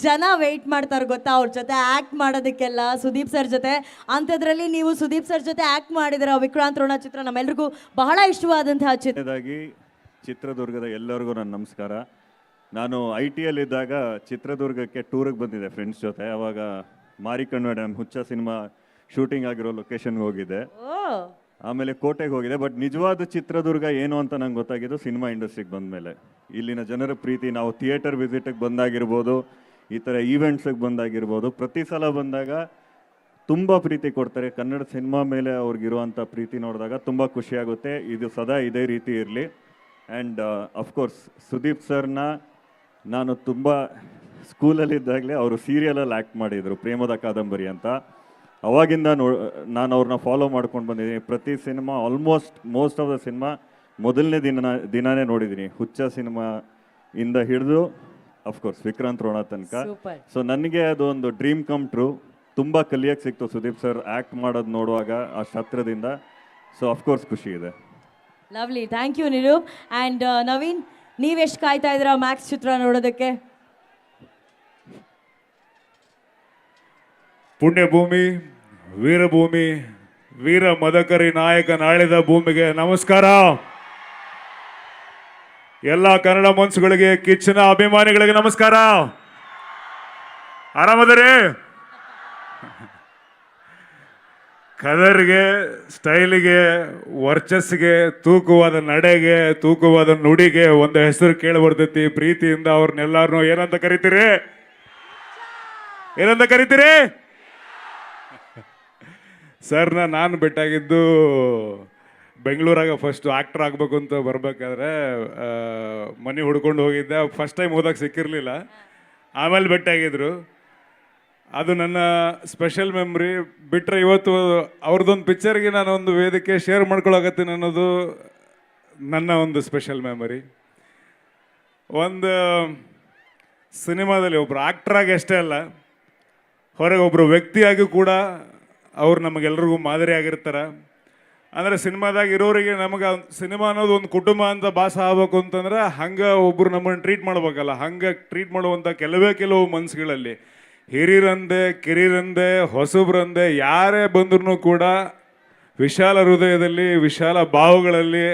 ಜನ ವೆಯ್ಟ್ ಮಾಡ್ತಾರೆ ಗೊತ್ತಾ ಅವ್ರ ಜೊತೆ ಆ್ಯಕ್ಟ್ ಮಾಡೋದಕ್ಕೆಲ್ಲ, ಸುದೀಪ್ ಸರ್ ಜೊತೆ. ಅಂಥದ್ರಲ್ಲಿ ನೀವು ಸುದೀಪ್ ಸರ್ ಜೊತೆ ಆ್ಯಕ್ಟ್ ಮಾಡಿದಿರ ವಿಕ್ರಾಂತ್ ರೋಣ ಚಿತ್ರ ನಮ್ಮೆಲ್ರಿಗೂ ಬಹಳ ಇಷ್ಟವಾದಂತಹ ಚಿತ್ರ. ಚಿತ್ರದುರ್ಗದ ಎಲ್ಲರಿಗೂ ನನ್ನ ನಮಸ್ಕಾರ. ನಾನು ITಯಲ್ಲಿದ್ದಾಗ ಚಿತ್ರದುರ್ಗಕ್ಕೆ ಟೂರಿಗೆ ಬಂದಿದ್ದೆ ಫ್ರೆಂಡ್ಸ್ ಜೊತೆ. ಅವಾಗ ಮಾರಿಕಣ್ವ ಡ್ಯಾಮ್ ಹುಚ್ಚ ಸಿನಿಮಾ ಶೂಟಿಂಗ್ ಆಗಿರೋ ಲೊಕೇಶನ್ಗೆ ಹೋಗಿದ್ದೆ. ಆಮೇಲೆ ಕೋಟೆಗೆ ಹೋಗಿದೆ. ಬಟ್ ನಿಜವಾದ ಚಿತ್ರದುರ್ಗ ಏನು ಅಂತ ನಂಗೆ ಗೊತ್ತಾಗಿದ್ದು ಸಿನಿಮಾ ಇಂಡಸ್ಟ್ರಿಗೆ ಬಂದಮೇಲೆ. ಇಲ್ಲಿನ ಜನರ ಪ್ರೀತಿ, ನಾವು ಥಿಯೇಟರ್ ವಿಸಿಟಿಗೆ ಬಂದಾಗಿರ್ಬೋದು, ಈ ಥರ ಈವೆಂಟ್ಸಿಗೆ ಬಂದಾಗಿರ್ಬೋದು, ಪ್ರತಿ ಸಲ ಬಂದಾಗ ತುಂಬ ಪ್ರೀತಿ ಕೊಡ್ತಾರೆ. ಕನ್ನಡ ಸಿನಿಮಾ ಮೇಲೆ ಅವ್ರಿಗಿರುವಂಥ ಪ್ರೀತಿ ನೋಡಿದಾಗ ತುಂಬ ಖುಷಿಯಾಗುತ್ತೆ. ಇದು ಸದಾ ಇದೇ ರೀತಿ ಇರಲಿ. ಆ್ಯಂಡ್ ಅಫ್ಕೋರ್ಸ್ ಸುದೀಪ್ ಸರ್ನ ನಾನು ತುಂಬ ಸ್ಕೂಲಲ್ಲಿದ್ದಾಗಲೇ ಅವರು ಸೀರಿಯಲಲ್ಲಿ ಆ್ಯಕ್ಟ್ ಮಾಡಿದರು, ಪ್ರೇಮದ ಕಾದಂಬರಿ ಅಂತ. ಅವಾಗಿಂದ ನಾನು ಅವ್ರನ್ನ ಫಾಲೋ ಮಾಡ್ಕೊಂಡು ಬಂದಿದ್ದೀನಿ. ಪ್ರತಿ cinema most of the cinema ಮೊದಲನೇ ದಿನನೇ ನೋಡಿದ್ದೀನಿ. ಹುಚ್ಚ ಸಿನಿಮಾ ಇಂದ ಹಿಡಿದು ಅಫ್ಕೋರ್ಸ್ ವಿಕ್ರಾಂತ್ ರೋಣ ತನಕ. ಸೊ ನನಗೆ ಅದು ಒಂದು ಡ್ರೀಮ್ ಕಮ್ ಟ್ರೂ. ತುಂಬ ಕಲಿಯೋಕ್ಕೆ ಸಿಕ್ತು ಸುದೀಪ್ ಸರ್ ಆ್ಯಕ್ಟ್ ಮಾಡೋದು ನೋಡುವಾಗ ಅಷ್ಟು ಹತ್ರದಿಂದ. ಸೊ ಅಫ್ಕೋರ್ಸ್ ಖುಷಿ ಇದೆ. Lovely, thank you Nirup. And Naveen, ನೀವೆಷ್ಟು ಕಾಯ್ತಾ ಇದ್ದೀರಾ ಮ್ಯಾಕ್ಸ್ ಚಿತ್ರ ನೋಡೋದಕ್ಕೆ? ಪುಣ್ಯಭೂಮಿ, ವೀರಭೂಮಿ, ವೀರ ಮದಕರಿ ನಾಯಕ ನಾಳಿದ ಭೂಮಿಗೆ ನಮಸ್ಕಾರ. ಎಲ್ಲ ಕನ್ನಡ ಮನ್ಸುಗಳಿಗೆ, ಕಿಚ್ಚನ ಅಭಿಮಾನಿಗಳಿಗೆ ನಮಸ್ಕಾರ. ಆರಾಮದರಿ? ಕದರ್ಗೆ, ಸ್ಟೈಲಿಗೆ, ವರ್ಚಸ್ಸಿಗೆ, ತೂಕವಾದ ನಡೆಗೆ, ತೂಕವಾದ ನುಡಿಗೆ ಒಂದು ಹೆಸರು ಕೇಳಿ ಬರ್ತೈತಿ. ಪ್ರೀತಿಯಿಂದ ಅವ್ರನ್ನೆಲ್ಲರನ್ನೂ ಏನಂತ ಕರಿತೀರಿ? ಏನಂತ ಕರಿತೀರಿ? ಸರ್ನ ನಾನು ಭೇಟಿಯಾಗಿದ್ದು ಬೆಂಗಳೂರಾಗ ಫಸ್ಟ್ ಆ್ಯಕ್ಟರ್ ಆಗಬೇಕು ಅಂತ ಬರಬೇಕಾದ್ರೆ ಮನೆ ಹುಡ್ಕೊಂಡು ಹೋಗಿದ್ದೆ. ಫಸ್ಟ್ ಟೈಮ್ ಹೋದಾಗ ಸಿಕ್ಕಿರಲಿಲ್ಲ, ಆಮೇಲೆ ಭೇಟಿಯಾಗಿದ್ರು. ಅದು ನನ್ನ ಸ್ಪೆಷಲ್ ಮೆಮ್ರಿ. ಬಿಟ್ಟರೆ ಇವತ್ತು ಅವ್ರದ್ದೊಂದು ಪಿಕ್ಚರ್ಗೆ ನಾನು ಒಂದು ವೇದಿಕೆ ಶೇರ್ ಮಾಡ್ಕೊಳಕತ್ತೀನಿ ಅನ್ನೋದು ನನ್ನ ಒಂದು ಸ್ಪೆಷಲ್ ಮೆಮರಿ. ಒಂದು ಸಿನಿಮಾದಲ್ಲಿ ಒಬ್ಬರು ಆ್ಯಕ್ಟ್ರಾಗಿ ಅಷ್ಟೇ ಅಲ್ಲ, ಹೊರಗೆ ಒಬ್ಬರು ವ್ಯಕ್ತಿಯಾಗಿ ಕೂಡ ಅವ್ರು ನಮಗೆಲ್ರಿಗೂ ಮಾದರಿ ಆಗಿರ್ತಾರೆ. ಅಂದರೆ ಸಿನಿಮಾದಾಗ ಇರೋರಿಗೆ ನಮಗೆ ಸಿನಿಮಾ ಅನ್ನೋದು ಒಂದು ಕುಟುಂಬ ಅಂತ ಭಾಸ ಆಗ್ಬೇಕು ಅಂತಂದ್ರೆ ಹಂಗೆ ಒಬ್ಬರು ನಮ್ಮನ್ನು ಟ್ರೀಟ್ ಮಾಡ್ಬೇಕಲ್ಲ. ಹಂಗೆ ಟ್ರೀಟ್ ಮಾಡುವಂಥ ಕೆಲವು ಮನಸ್ಸುಗಳಲ್ಲಿ ಹಿರಿಯರಂದೆ, ಕಿರಿಯರಂದೆ, ಹೊಸಬ್ರಂದೆ ಯಾರೇ ಬಂದ್ರೂ ಕೂಡ ವಿಶಾಲ ಹೃದಯದಲ್ಲಿ, ವಿಶಾಲ ಭಾವಗಳಲ್ಲಿ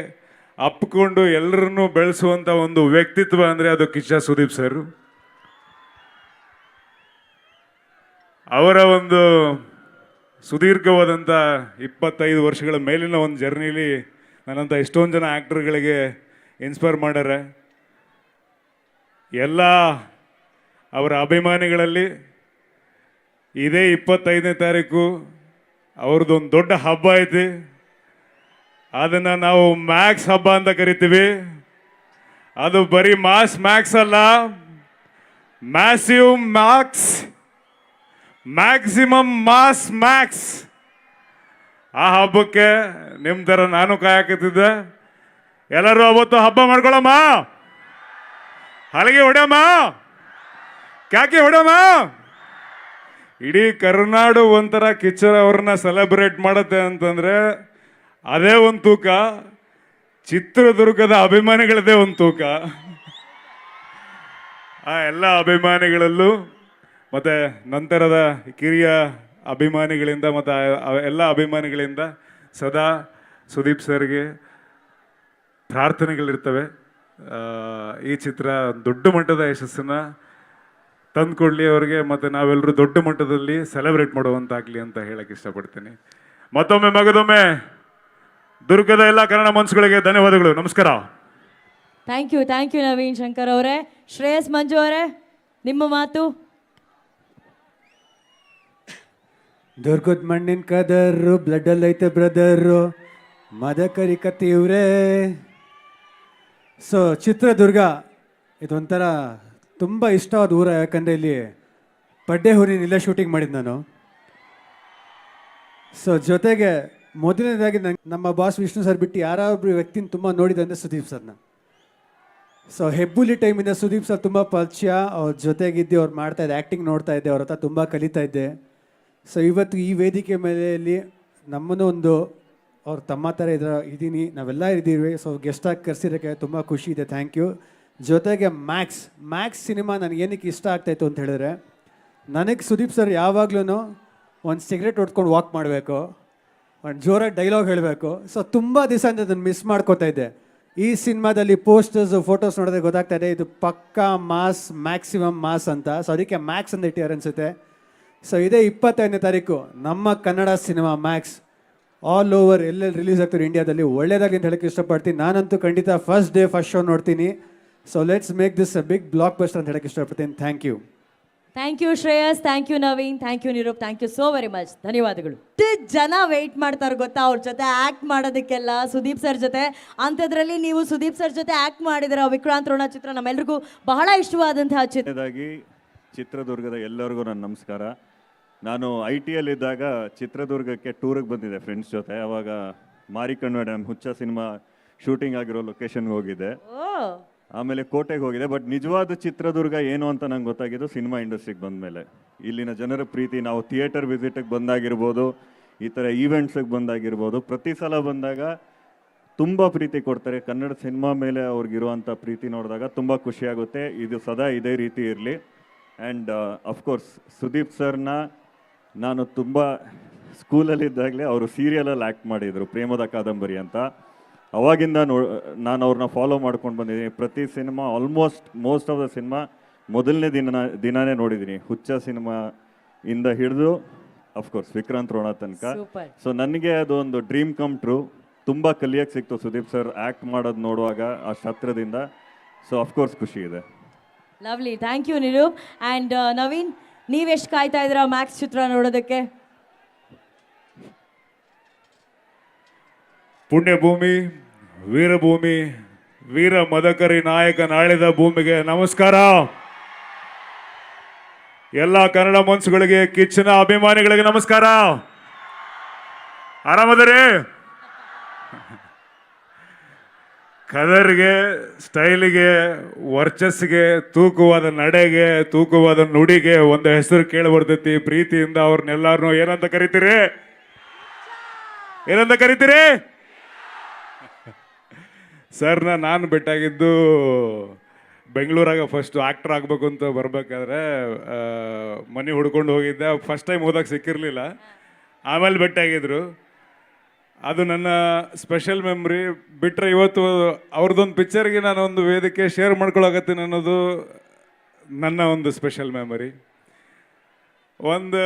ಅಪ್ಕೊಂಡು ಎಲ್ಲರನ್ನೂ ಬೆಳೆಸುವಂಥ ಒಂದು ವ್ಯಕ್ತಿತ್ವ ಅಂದರೆ ಅದು ಕಿಚ್ಚ ಸುದೀಪ್ ಸರ್. ಅವರ ಒಂದು ಸುದೀರ್ಘವಾದಂಥ 25 ವರ್ಷಗಳ ಮೇಲಿನ ಒಂದು ಜರ್ನಿಲಿ ನನ್ನಂಥ ಎಷ್ಟೊಂದು ಜನ ಆ್ಯಕ್ಟರ್ಗಳಿಗೆ ಇನ್ಸ್ಪೈರ್ ಮಾಡ್ಯಾರ. ಎಲ್ಲ ಅವರ ಅಭಿಮಾನಿಗಳಲ್ಲಿ ಇದೇ 25ನೇ ತಾರೀಕು ಅವ್ರದ್ದೊಂದು ದೊಡ್ಡ ಹಬ್ಬ ಐತಿ. ಅದನ್ನು ನಾವು ಮ್ಯಾಕ್ಸ್ ಹಬ್ಬ ಅಂತ ಕರಿತೀವಿ. ಅದು ಬರೀ ಮ್ಯಾಕ್ಸ್ ಅಲ್ಲ, ಮ್ಯಾಸಿವ್ ಮ್ಯಾಕ್ಸ್, ಮ್ಯಾಕ್ಸಿಮಮ್ ಮ್ಯಾಕ್ಸ್. ಆ ಹಬ್ಬಕ್ಕೆ ನಿಮ್ಮ ಥರ ನಾನು ಕಾಯಕತ್ತಿದ್ದೆ. ಎಲ್ಲರೂ ಅವತ್ತು ಹಬ್ಬ ಮಾಡ್ಕೊಳಮ್ಮ, ಹಲಗೆ ಹೊಡ್ಯಮ್ಮ, ಕ್ಯಾಕಿ ಹೊಡ್ಯಮ್ಮ. ಇಡೀ ಕರ್ನಾಡು ಒಂಥರ ಕಿಚ್ಚರ ಅವ್ರನ್ನ ಸೆಲೆಬ್ರೇಟ್ ಮಾಡುತ್ತೆ ಅಂತಂದರೆ ಅದೇ ಒಂದು ತೂಕ. ಚಿತ್ರದುರ್ಗದ ಅಭಿಮಾನಿಗಳದೇ ಒಂದು ತೂಕ. ಆ ಎಲ್ಲ ಅಭಿಮಾನಿಗಳಲ್ಲೂ ಮತ್ತು ನಂತರದ ಕಿರಿಯ ಅಭಿಮಾನಿಗಳಿಂದ ಮತ್ತು ಎಲ್ಲ ಅಭಿಮಾನಿಗಳಿಂದ ಸದಾ ಸುದೀಪ್ ಸರ್ಗೆ ಪ್ರಾರ್ಥನೆಗಳಿರ್ತವೆ. ಈ ಚಿತ್ರ ದೊಡ್ಡ ಮಟ್ಟದ ಯಶಸ್ಸನ್ನು ತಂದುಕೊಡ್ಲಿ ಅವ್ರಿಗೆ, ಮತ್ತು ನಾವೆಲ್ಲರೂ ದೊಡ್ಡ ಮಟ್ಟದಲ್ಲಿ ಸೆಲೆಬ್ರೇಟ್ ಮಾಡುವಂತಾಗಲಿ ಅಂತ ಹೇಳಕ್ಕೆ ಇಷ್ಟಪಡ್ತೀನಿ. ಮತ್ತೊಮ್ಮೆ ಮಗದೊಮ್ಮೆ ದುರ್ಗದ ಎಲ್ಲ ಕನ್ನಡ ಮನಸ್ಸುಗಳಿಗೆ ಧನ್ಯವಾದಗಳು. ನಮಸ್ಕಾರ. ಥ್ಯಾಂಕ್ ಯು ನವೀನ್ ಶಂಕರ್ ಅವರೇ. ಶ್ರೇಯಸ್ ಮಂಜು ಅವರೇ, ನಿಮ್ಮ ಮಾತು. ದುರ್ಗದ ಮಣ್ಣಿನ ಕದರು, ಬ್ಲಡ್ಡಲ್ಲಿ ಐತೆ ಬ್ರದರು, ಮದಕರಿ ಕತ್ತಿ ಇವರೇ. ಸೊ ಚಿತ್ರದುರ್ಗ ಇದೊಂಥರ ತುಂಬ ಇಷ್ಟವಾದ ಊರ. ಯಾಕಂದರೆ ಇಲ್ಲಿ ಪಡ್ಡೆ ಊರಿನಿಲ್ಲ ಶೂಟಿಂಗ್ ಮಾಡಿದ್ದು ನಾನು. ಸೊ ಜೊತೆಗೆ ಮೊದಲನೇದಾಗಿ ನಮ್ಮ ಬಾಸ್ ವಿಷ್ಣು ಸರ್ ಬಿಟ್ಟು ಯಾರೊಬ್ಬರು ವ್ಯಕ್ತಿನ ತುಂಬ ನೋಡಿದೆ ಅಂದರೆ ಸುದೀಪ್ ಸರ್ನ. ಸೊ ಹೆಬ್ಬುಲಿ ಟೈಮಿಂದ ಸುದೀಪ್ ಸರ್ ತುಂಬ ಪರಿಚಯ. ಅವ್ರ ಜೊತೆಗಿದ್ದು ಅವ್ರು ಮಾಡ್ತಾಯಿದ್ದೆ, ಆ್ಯಕ್ಟಿಂಗ್ ನೋಡ್ತಾ ಇದ್ದೆ, ಅವ್ರ ಹತ್ರ ತುಂಬ ಕಲಿತಾ ಇದ್ದೆ. ಸೊ ಇವತ್ತು ಈ ವೇದಿಕೆ ಮೇಲೆ ನಮ್ಮನ್ನು ಒಂದು ಅವ್ರ ತಮ್ಮ ಥರ ಇದ್ದೀನಿ, ನಾವೆಲ್ಲ ಇದ್ದೀವಿ. ಸೊ ಗೆಸ್ಟಾಗಿ ಕರೆಸಿರೋಕ್ಕೆ ತುಂಬ ಖುಷಿ ಇದೆ. Thank you. ಜೊತೆಗೆ ಮ್ಯಾಕ್ಸ್ ಸಿನಿಮಾ ನನಗೆ ಏನಕ್ಕೆ ಇಷ್ಟ ಆಗ್ತಾಯಿತ್ತು ಅಂತ ಹೇಳಿದ್ರೆ, ನನಗೆ ಸುದೀಪ್ ಸರ್ ಯಾವಾಗ್ಲೂ ಒಂದು ಸಿಗರೇಟ್ ಹೊಡ್ಕೊಂಡು ವಾಕ್ ಮಾಡಬೇಕು, ಒಂದು ಜೋರಾಗಿ ಡೈಲಾಗ್ ಹೇಳಬೇಕು. ಸೊ ತುಂಬ ದಿವಸ ಅಂತ ಅದನ್ನು ಮಿಸ್ ಮಾಡ್ಕೋತಾ ಇದ್ದೆ. ಈ ಸಿನಿಮಾದಲ್ಲಿ ಪೋಸ್ಟರ್ಸ್ ಫೋಟೋಸ್ ನೋಡಿದ್ರೆ ಗೊತ್ತಾಗ್ತಾ ಇದೆ ಇದು ಪಕ್ಕಾ ಮಾಸ್, ಮ್ಯಾಕ್ಸಿಮಮ್ ಮಾಸ್ ಅಂತ. ಸೊ ಅದಕ್ಕೆ ಮ್ಯಾಕ್ಸ್ ಅಂತ ಇಟ್ಟಿದ್ದಾರೆ ಅನಿಸುತ್ತೆ. ಸೊ ಇದೇ 25ನೇ ತಾರೀಕು ನಮ್ಮ Kannada cinema Max all over ಎಲ್ಲೆಲ್ಲಿ ರಿಲೀಸ್ ಆಗ್ತಾರೆ ಇಂಡಿಯಾದಲ್ಲಿ. ಒಳ್ಳೇದಾಗಲಿ ಅಂತ ಹೇಳಕ್ಕೆ ಇಷ್ಟಪಡ್ತೀನಿ. ನಾನಂತೂ ಖಂಡಿತ ಫಸ್ಟ್ ಡೇ ಫಸ್ಟ್ ಶೋ ನೋಡ್ತೀನಿ. So let's make this a big blockbuster ಅಂತ ಹೇಳಕ್ಕೆ ಇಷ್ಟಪಡ್ತೀನಿ. Thank you. Thank you Shreyas, thank you Naveen, thank you Nirup, thank you so very much. ಧನ್ಯವಾದಗಳು. ಜನ ವೆಯ್ಟ್ ಮಾಡ್ತಾರೆ ಗೊತ್ತಾ ಅವ್ರ ಜೊತೆ ಆ್ಯಕ್ಟ್ ಮಾಡೋದಕ್ಕೆಲ್ಲ, ಸುದೀಪ್ ಸರ್ ಜೊತೆ. ಅಂಥದ್ರಲ್ಲಿ ನೀವು ಸುದೀಪ್ ಸರ್ ಜೊತೆ ಆ್ಯಕ್ಟ್ ಮಾಡಿದಿರ ವಿಕ್ರಾಂತ್ ರೋಣ ಚಿತ್ರ ನಮ್ಮೆಲ್ರಿಗೂ ಬಹಳ ಇಷ್ಟವಾದಂತಹ ಚಿತ್ರ. ಕೊನೆಯದಾಗಿ ಚಿತ್ರದುರ್ಗದ ಎಲ್ಲರಿಗೂ ನನ್ನ ನಮಸ್ಕಾರ. ನಾನು ITಯಲ್ಲಿದ್ದಾಗ ಚಿತ್ರದುರ್ಗಕ್ಕೆ ಟೂರಿಗೆ ಬಂದಿದ್ದೆ ಫ್ರೆಂಡ್ಸ್ ಜೊತೆ. ಅವಾಗ ಮಾರಿಕಣ್ವ ಡ್ಯಾಮ್ ಹುಚ್ಚ ಸಿನಿಮಾ ಶೂಟಿಂಗ್ ಆಗಿರೋ ಲೊಕೇಶನ್ಗೆ ಹೋಗಿದ್ದೆ. ಓ, ಆಮೇಲೆ ಕೋಟೆಗೆ ಹೋಗಿದೆ. ಬಟ್ ನಿಜವಾದ ಚಿತ್ರದುರ್ಗ ಏನು ಅಂತ ನಂಗೆ ಗೊತ್ತಾಗಿದ್ದು ಸಿನಿಮಾ ಇಂಡಸ್ಟ್ರಿಗೆ ಬಂದ ಮೇಲೆ. ಇಲ್ಲಿನ ಜನರ ಪ್ರೀತಿ, ನಾವು ಥಿಯೇಟರ್ ವಿಸಿಟಿಗೆ ಬಂದಾಗಿರ್ಬೋದು, ಈ ಥರ ಈವೆಂಟ್ಸಿಗೆ ಬಂದಾಗಿರ್ಬೋದು, ಪ್ರತಿ ಸಲ ಬಂದಾಗ ತುಂಬ ಪ್ರೀತಿ ಕೊಡ್ತಾರೆ. ಕನ್ನಡ ಸಿನಿಮಾ ಮೇಲೆ ಅವ್ರಿಗಿರುವಂಥ ಪ್ರೀತಿ ನೋಡಿದಾಗ ತುಂಬ ಖುಷಿಯಾಗುತ್ತೆ. ಇದು ಸದಾ ಇದೇ ರೀತಿ ಇರಲಿ. ಆ್ಯಂಡ್ ಅಫ್ಕೋರ್ಸ್ ಸುದೀಪ್ ಸರ್ನ ನಾನು ತುಂಬ ಸ್ಕೂಲಲ್ಲಿದ್ದಾಗಲೇ ಅವರು ಸೀರಿಯಲಲ್ಲಿ ಆ್ಯಕ್ಟ್ ಮಾಡಿದರು, ಪ್ರೇಮದ ಕಾದಂಬರಿ ಅಂತ. ಅವಾಗಿಂದ ನಾನು ಅವ್ರನ್ನ ಫಾಲೋ ಮಾಡ್ಕೊಂಡು ಬಂದಿದ್ದೀನಿ. ಪ್ರತಿ cinema most of the cinema ಮೊದಲನೇ ದಿನನೇ ನೋಡಿದ್ದೀನಿ. ಹುಚ್ಚ ಸಿನಿಮಾ ಇಂದ ಹಿಡಿದು ಅಫ್ಕೋರ್ಸ್ ವಿಕ್ರಾಂತ್ ರೋಣ ತನಕ. ಸೂಪರ್. ಸೊ ನನಗೆ ಅದು ಒಂದು ಡ್ರೀಮ್ ಕಮ್ ಟ್ರೂ. ತುಂಬ ಕಲಿಯೋಕ್ಕೆ ಸಿಕ್ತು ಸುದೀಪ್ ಸರ್ ಆ್ಯಕ್ಟ್ ಮಾಡೋದು ನೋಡುವಾಗ ಆ ಹತ್ರದಿಂದ. ಸೊ ಅಫ್ಕೋರ್ಸ್ ಖುಷಿ ಇದೆ. Lovely, thank you Nirup. And Naveen, ನೀವೆಷ್ಟು ಕಾಯ್ತಾ ಇದ್ದೀರಾ ಮ್ಯಾಕ್ಸ್ ಚಿತ್ರ ನೋಡೋದಕ್ಕೆ? ಪುಣ್ಯಭೂಮಿ, ವೀರಭೂಮಿ, ವೀರ ಮದಕರಿ ನಾಯಕನಾಳಿದ ಭೂಮಿಗೆ ನಮಸ್ಕಾರ. ಎಲ್ಲ ಕನ್ನಡ ಮನ್ಸುಗಳಿಗೆ, ಕಿಚ್ಚನ ಅಭಿಮಾನಿಗಳಿಗೆ ನಮಸ್ಕಾರ. ಆರಾಮದರಿ? ಕದರ್ಗೆ, ಸ್ಟೈಲಿಗೆ, ವರ್ಚಸ್ಸಿಗೆ, ತೂಕವಾದ ನಡೆಗೆ, ತೂಕವಾದ ನುಡಿಗೆ ಒಂದು ಹೆಸರು ಕೇಳಿ ಬರ್ತೈತಿ. ಪ್ರೀತಿಯಿಂದ ಅವ್ರನ್ನೆಲ್ಲರನ್ನೂ ಏನಂತ ಕರಿತೀರಿ? ಏನಂತ ಕರಿತೀರಿ? ಸರ್ನ ನಾನು ಭೇಟಿಯಾಗಿದ್ದು ಬೆಂಗಳೂರಾಗ ಫಸ್ಟ್ ಆ್ಯಕ್ಟ್ರ್ ಆಗಬೇಕು ಅಂತ ಬರಬೇಕಾದ್ರೆ ಮನೆ ಹುಡ್ಕೊಂಡು ಹೋಗಿದ್ದೆ. ಫಸ್ಟ್ ಟೈಮ್ ಹೋದಾಗ ಸಿಕ್ಕಿರಲಿಲ್ಲ, ಆಮೇಲೆ ಭೇಟಿಯಾಗಿದ್ರು. ಅದು ನನ್ನ ಸ್ಪೆಷಲ್ ಮೆಮ್ರಿ. ಬಿಟ್ಟರೆ ಇವತ್ತು ಅವ್ರದ್ದೊಂದು ಪಿಕ್ಚರ್ಗೆ ನಾನು ಒಂದು ವೇದಿಕೆ ಶೇರ್ ಮಾಡ್ಕೊಳಕತ್ತೀನಿ ಅನ್ನೋದು ನನ್ನ ಒಂದು ಸ್ಪೆಷಲ್ ಮೆಮರಿ. ಒಂದು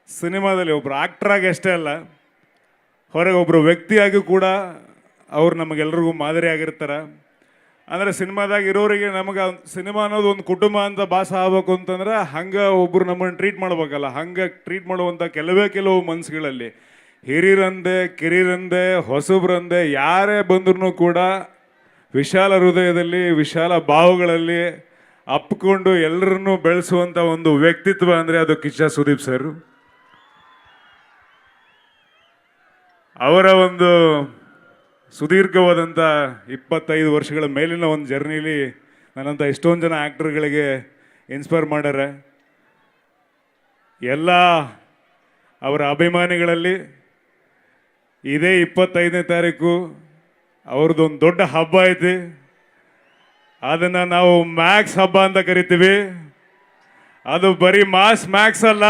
ಸಿನಿಮಾದಲ್ಲಿ ಒಬ್ಬರು ಆ್ಯಕ್ಟ್ರಾಗಿ ಅಷ್ಟೇ ಅಲ್ಲ, ಹೊರಗೆ ಒಬ್ಬರು ವ್ಯಕ್ತಿಯಾಗಿ ಕೂಡ ಅವ್ರು ನಮಗೆಲ್ರಿಗೂ ಮಾದರಿ ಆಗಿರ್ತಾರೆ. ಅಂದರೆ ಸಿನಿಮಾದಾಗ ಇರೋರಿಗೆ ನಮಗೆ ಸಿನಿಮಾ ಅನ್ನೋದು ಒಂದು ಕುಟುಂಬ ಅಂತ ಭಾಸ ಆಗ್ಬೇಕು ಅಂತಂದ್ರೆ ಹಂಗೆ ಒಬ್ಬರು ನಮ್ಮನ್ನು ಟ್ರೀಟ್ ಮಾಡ್ಬೇಕಲ್ಲ. ಹಂಗೆ ಟ್ರೀಟ್ ಮಾಡುವಂಥ ಕೆಲವು ಮನಸ್ಸುಗಳಲ್ಲಿ ಹಿರಿಯರಂದೆ, ಕಿರಿಯರಂದೆ, ಹೊಸಬ್ರಂದೆ ಯಾರೇ ಬಂದ್ರೂ ಕೂಡ ವಿಶಾಲ ಹೃದಯದಲ್ಲಿ, ವಿಶಾಲ ಭಾವಗಳಲ್ಲಿ ಅಪ್ಕೊಂಡು ಎಲ್ಲರನ್ನೂ ಬೆಳೆಸುವಂಥ ಒಂದು ವ್ಯಕ್ತಿತ್ವ ಅಂದರೆ ಅದು ಕಿಚ್ಚ ಸುದೀಪ್ ಸರ್. ಅವರ ಒಂದು ಸುದೀರ್ಘವಾದಂಥ 25 ವರ್ಷಗಳ ಮೇಲಿನ ಒಂದು ಜರ್ನಿಲಿ ನನ್ನಂಥ ಎಷ್ಟೊಂದು ಜನ ಆ್ಯಕ್ಟರ್ಗಳಿಗೆ ಇನ್ಸ್ಪೈರ್ ಮಾಡ್ಯಾರ. ಎಲ್ಲ ಅವರ ಅಭಿಮಾನಿಗಳಲ್ಲಿ ಇದೇ 25ನೇ ತಾರೀಕು ಅವ್ರದ್ದೊಂದು ದೊಡ್ಡ ಹಬ್ಬ ಐತಿ. ಅದನ್ನು ನಾವು ಮ್ಯಾಕ್ಸ್ ಹಬ್ಬ ಅಂತ ಕರಿತೀವಿ. ಅದು ಬರೀ ಮ್ಯಾಕ್ಸ್ ಅಲ್ಲ,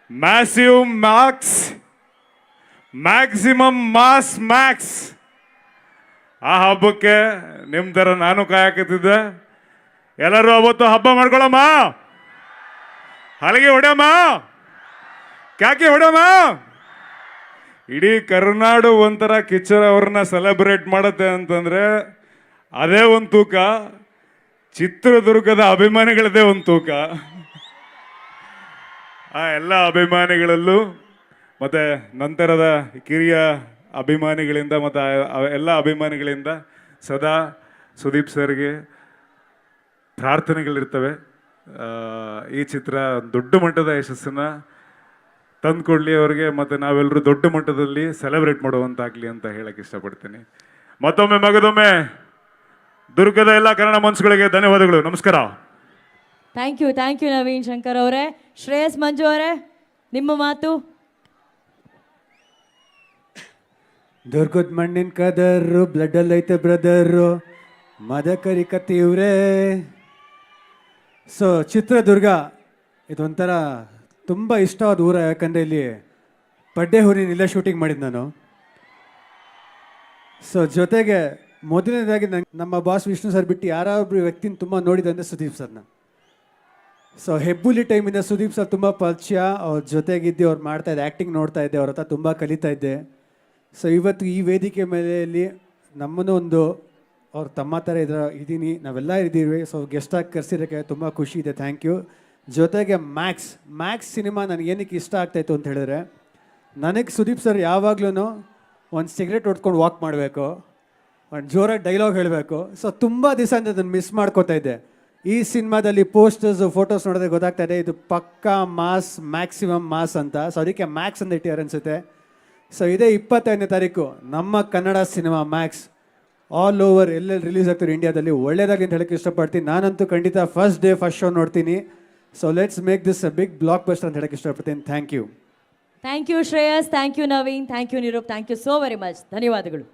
ಮ್ಯಾಸಿವ್ ಮ್ಯಾಕ್ಸ್, ಮ್ಯಾಕ್ಸಿಮಮ್ ಮ್ಯಾಕ್ಸ್. ಆ ಹಬ್ಬಕ್ಕೆ ನಿಮ್ಮ ಥರ ನಾನು ಕಾಯಕತ್ತಿದ್ದೆ. ಎಲ್ಲರೂ ಅವತ್ತು ಹಬ್ಬ ಮಾಡ್ಕೊಳಮ್ಮ, ಹಲಗೆ ಹೊಡ್ಯಮ್ಮ, ಕ್ಯಾಕೆ ಹೊಡ್ಯಮ್ಮ. ಇಡೀ ಕರ್ನಾಡು ಒಂಥರ ಕಿಚ್ಚರ ಅವ್ರನ್ನ ಸೆಲೆಬ್ರೇಟ್ ಮಾಡುತ್ತೆ ಅಂತಂದರೆ ಅದೇ ಒಂದು ತೂಕ. ಚಿತ್ರದುರ್ಗದ ಅಭಿಮಾನಿಗಳದೇ ಒಂದು ತೂಕ. ಆ ಎಲ್ಲ ಅಭಿಮಾನಿಗಳಲ್ಲೂ ಮತ್ತು ನಂತರದ ಕಿರಿಯ ಅಭಿಮಾನಿಗಳಿಂದ ಮತ್ತು ಎಲ್ಲ ಅಭಿಮಾನಿಗಳಿಂದ ಸದಾ ಸುದೀಪ್ ಸರ್ಗೆ ಪ್ರಾರ್ಥನೆಗಳಿರ್ತವೆ. ಈ ಚಿತ್ರ ದೊಡ್ಡ ಮಟ್ಟದ ಯಶಸ್ಸನ್ನು ತಂದುಕೊಡ್ಲಿ ಅವ್ರಿಗೆ, ಮತ್ತು ನಾವೆಲ್ಲರೂ ದೊಡ್ಡ ಮಟ್ಟದಲ್ಲಿ ಸೆಲೆಬ್ರೇಟ್ ಮಾಡುವಂತಾಗಲಿ ಅಂತ ಹೇಳಕ್ಕೆ ಇಷ್ಟಪಡ್ತೀನಿ. ಮತ್ತೊಮ್ಮೆ ಮಗದೊಮ್ಮೆ ದುರ್ಗದ ಎಲ್ಲ ಕನ್ನಡ ಮನಸ್ಸುಗಳಿಗೆ ಧನ್ಯವಾದಗಳು. ನಮಸ್ಕಾರ. ಥ್ಯಾಂಕ್ ಯು ನವೀನ್ ಶಂಕರ್ ಅವರೇ. ಶ್ರೇಯಸ್ ಮಂಜು ಅವರೇ, ನಿಮ್ಮ ಮಾತು. ದುರ್ಗದ ಮಣ್ಣಿನ ಕದರು, ಬ್ಲಡ್ಡಲ್ಲಿ ಐತೆ ಬ್ರದರು, ಮದಕರಿ ಕತ್ತಿಯವ್ರೇ. ಸೊ ಚಿತ್ರದುರ್ಗ ಇದೊಂಥರ ತುಂಬ ಇಷ್ಟವಾದ ಊರ, ಯಾಕಂದರೆ ಇಲ್ಲಿ ಪಡ್ಡೆ ಊರಿನಿಲ್ಲ ಶೂಟಿಂಗ್ ಮಾಡಿದ್ದು ನಾನು. ಸೊ ಜೊತೆಗೆ ಮೊದಲನೇದಾಗಿ ನಮ್ಮ ಬಾಸ್ ವಿಷ್ಣು ಸರ್ ಬಿಟ್ಟು ಯಾರೊಬ್ಬರು ವ್ಯಕ್ತಿನ ತುಂಬ ನೋಡಿದೆ ಅಂದರೆ ಸುದೀಪ್ ಸರ್ನ. ಸೊ ಹೆಬ್ಬುಲಿ ಟೈಮಿಂದ ಸುದೀಪ್ ಸರ್ ತುಂಬ ಪರಿಚಯ, ಅವ್ರ ಜೊತೆಗಿದ್ದು ಅವ್ರು ಮಾಡ್ತಾಯಿದ್ದೆ ಆ್ಯಕ್ಟಿಂಗ್ ನೋಡ್ತಾ ಇದ್ದೆ, ಅವ್ರ ಹತ್ರ ತುಂಬ ಕಲಿತಾ ಇದ್ದೆ. ಸೊ ಇವತ್ತು ಈ ವೇದಿಕೆ ಮೇಲೆ ನಮ್ಮನ್ನು ಒಂದು ಅವ್ರ ತಮ್ಮ ಥರ ಇದ್ದೀನಿ, ನಾವೆಲ್ಲ ಇದ್ದೀವಿ. ಸೊ ಗೆಸ್ಟಾಗಿ ಕರೆಸಿರೋಕ್ಕೆ ತುಂಬ ಖುಷಿ ಇದೆ, ಥ್ಯಾಂಕ್ ಯು. ಜೊತೆಗೆ ಮ್ಯಾಕ್ಸ್ ಸಿನಿಮಾ ನನಗೆ ಏನಕ್ಕೆ ಇಷ್ಟ ಆಗ್ತಾಯಿತ್ತು ಅಂತ ಹೇಳಿದ್ರೆ, ನನಗೆ ಸುದೀಪ್ ಸರ್ ಯಾವಾಗ್ಲೂ ಒಂದು ಸಿಗರೇಟ್ ಹೊಡ್ಕೊಂಡು ವಾಕ್ ಮಾಡಬೇಕು, ಒಂದು ಜೋರಾಗಿ ಡೈಲಾಗ್ ಹೇಳಬೇಕು. ಸೊ ತುಂಬ ದಿವಸ ಅಂತ ಅದನ್ನು ಮಿಸ್ ಮಾಡ್ಕೋತಾ ಇದ್ದೆ. ಈ ಸಿನಿಮಾದಲ್ಲಿ ಪೋಸ್ಟರ್ಸು ಫೋಟೋಸ್ ನೋಡಿದ್ರೆ ಗೊತ್ತಾಗ್ತಾ ಇದೆ ಇದು ಪಕ್ಕಾ ಮಾಸ್, ಮ್ಯಾಕ್ಸಿಮಮ್ ಮಾಸ್ ಅಂತ. ಸೊ ಅದಕ್ಕೆ ಮ್ಯಾಕ್ಸ್ ಅಂತ ಇಟ್ಟಿದ್ದಾರೆ ಅನಿಸುತ್ತೆ. ಸೊ ಇದೇ 25ನೇ ತಾರೀಕು ನಮ್ಮ Kannada cinema Max all over ಎಲ್ಲೆಲ್ಲಿ ರಿಲೀಸ್ ಆಗ್ತಾರೆ ಇಂಡಿಯಾದಲ್ಲಿ, ಒಳ್ಳೇದಾಗಿ ಅಂತ ಹೇಳಕ್ಕೆ ಇಷ್ಟಪಡ್ತೀನಿ. ನಾನಂತೂ ಖಂಡಿತ ಫಸ್ಟ್ ಡೇ ಫಸ್ಟ್ ಶೋ ನೋಡ್ತೀನಿ. So let's make this a big blockbuster ಅಂತ ಹೇಳಕ್ಕೆ ಇಷ್ಟಪಡ್ತೀನಿ. Thank you thank you Shreyas, thank you Naveen, thank you Nirup, thank you so very much. ಧನ್ಯವಾದಗಳು.